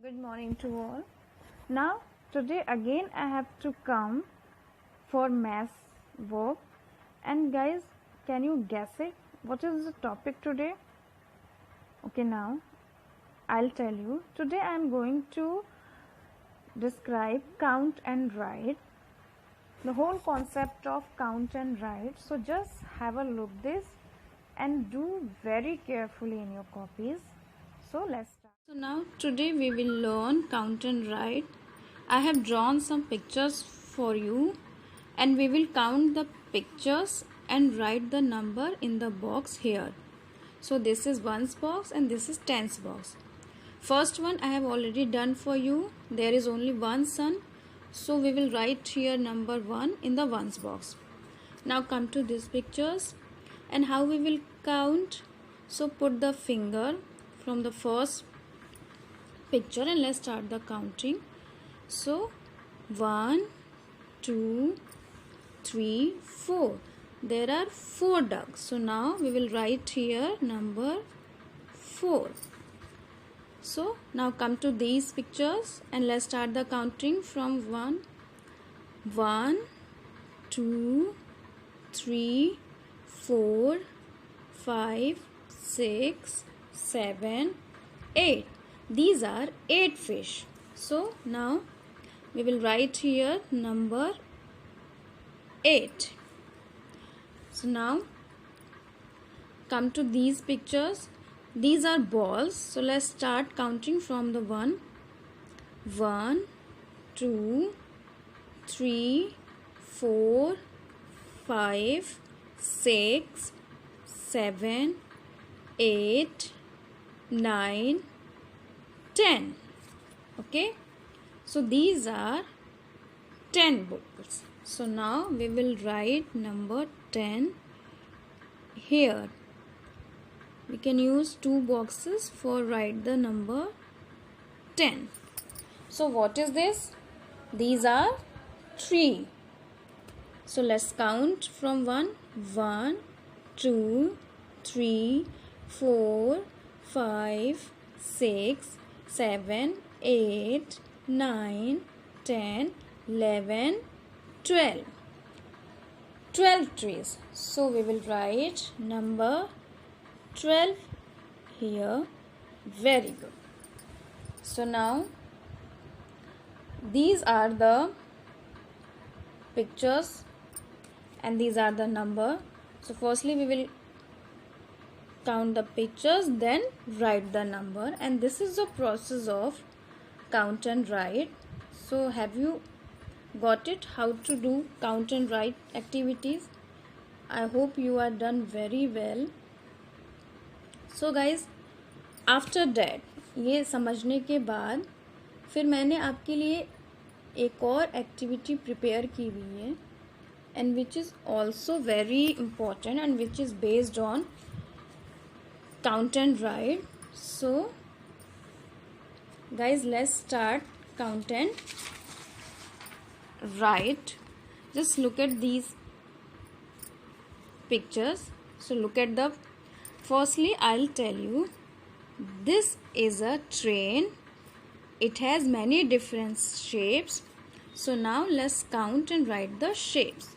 Good morning to all. Now today again I have to come for math work, and guys, can you guess it? What is the topic today? Okay, now I'll tell you. Today I am going to describe count and write, the whole concept of count and write. So just have a look this and do very carefully in your copies. So let's start. So now today we will learn count and write. I have drawn some pictures for you, and we will count the pictures and write the number in the box here. So this is ones box and this is tens box. First one I have already done for you. There is only one sun, so we will write here number 1 in the ones box. Now come to these pictures and how we will count. So put the finger from the first picture and let's start the counting. So 1, 2, 3, 4. There are 4 ducks. So now we will write here number 4. So now come to these pictures and let's start the counting from 1. 1, 2, 3, 4, 5, 6, 7, 8. These are 8 fish. So now we will write here number 8. So now come to these pictures. These are balls. So let's start counting from the 1. 1, 2, 3, 4, 5, 6, 7, 8, 9, 10. Okay, so these are 10 balls. So now we will write number 10 here. We can use 2 boxes for write the number 10. So what is this? These are 3. So let's count from 1. 1, 2, 3, 4, 5, 6, 7, 8, 9, 10, 11, 12. 12 trees. So we will write number 12 here. Very good. So now these are the pictures and these are the number. So firstly we will count the pictures, then write the number, and this is the process of count and write. So have you got it, how to do count and write activities? I hope you are done very well. So guys, after that, ये समझने के बाद फिर मैंने आपके लिए एक और एक्टिविटी प्रिपेयर की हुई है, and which is also very important and which is based on count and write. So guys, let's start count and write. Just look at these pictures. So look at the firstly I'll tell you, this is a train. It has many different shapes. So now let's count and write the shapes.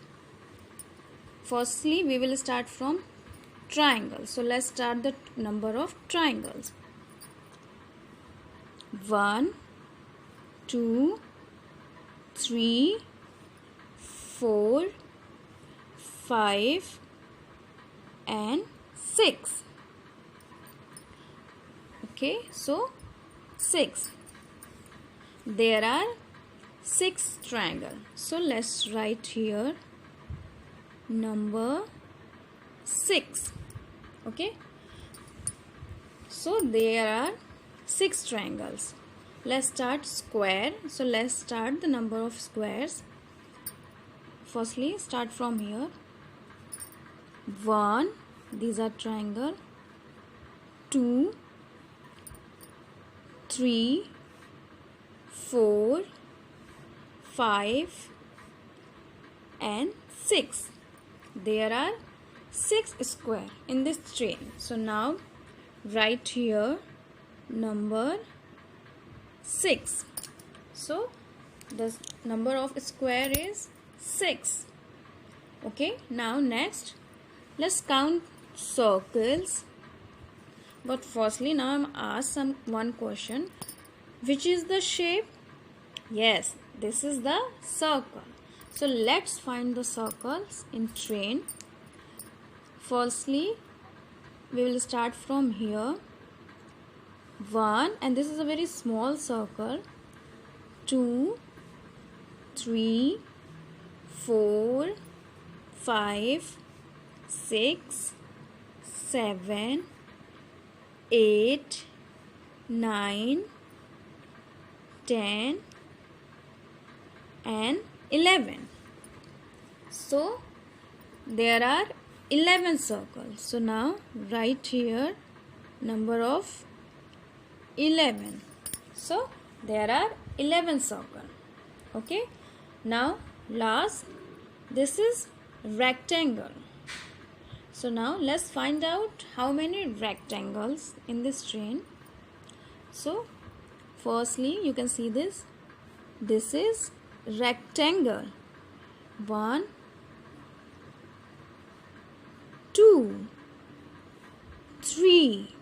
Firstly we will start from triangle. So let's start the number of triangles. 1, 2, 3, 4, 5 and 6. Okay, so 6. There are 6 triangles. So let's write here number 6. Okay, so there are 6 triangles. Let's start square. So let's start the number of squares. Firstly start from here. 1, these are triangle. 2, 3, 4, 5 and 6. There are 6 square in this train. So now write here number 6. So the number of square is 6. Okay, now next let's count circles. But firstly, now I'm asked one question. Which is the shape? Yes, this is the circle. So let's find the circles in train. Firstly, we will start from here. 1, and this is a very small circle. 2, 3, 4, 5, 6, 7, 8, 9, 10 and 11. So there are 11 circles. So now write here number of 11. So there are 11 circles. Okay, now last, this is rectangle. So now let's find out how many rectangles in this train. So firstly, you can see this. This is rectangle. 1, 2, 3,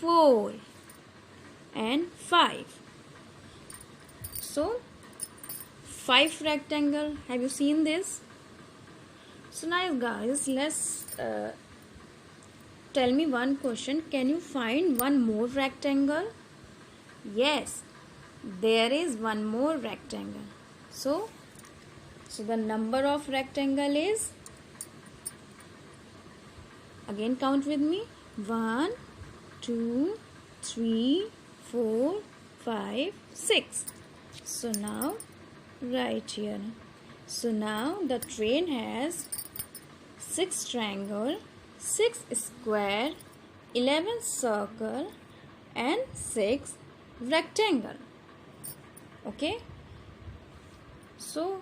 4 and 5. So 5 rectangle. Have you seen this? So now guys, let's tell me one question. Can you find one more rectangle? Yes, there is one more rectangle. So the number of rectangle is, again count with me, 1, 2, 3, 4, 5, 6. So now right here. So now the train has 6 triangle, 6 square, 11 circle and 6 rectangle. Okay, so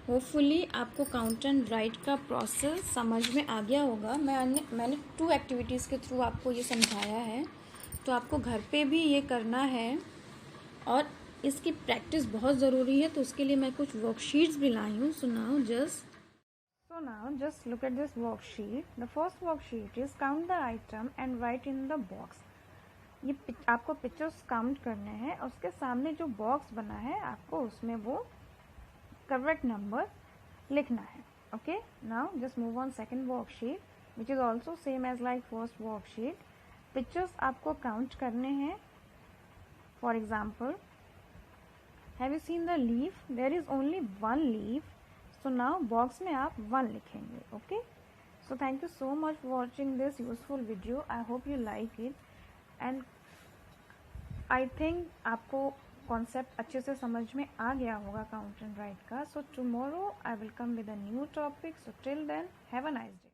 hopefully आपको count and write का process समझ में आ गया होगा. मैंने 2 activities के through आपको ये समझाया है, तो आपको घर पे भी ये करना है और इसकी प्रैक्टिस बहुत ज़रूरी है. तो उसके लिए मैं कुछ वर्कशीट्स भी लाई हूँ. So now just look at this worksheet. The first worksheet is count the item and right in the box. ये आपको पिक्चर्स काउंट करने हैं और उसके सामने जो बॉक्स बना है आपको उसमें वो करेक्ट नंबर लिखना है. Okay, now just move on second worksheet which is also same as like first worksheet. Pictures आपको काउंट करने हैं. For example, have you seen the leaf? There is only 1 leaf. So now box में आप 1 लिखेंगे. Okay, so thank you so much for watching this useful video. I hope you like it and I think आपको concept अच्छे से समझ में आ गया होगा काउंट एंड राइट का. So tomorrow I will come with a new topic. So till then have a nice day.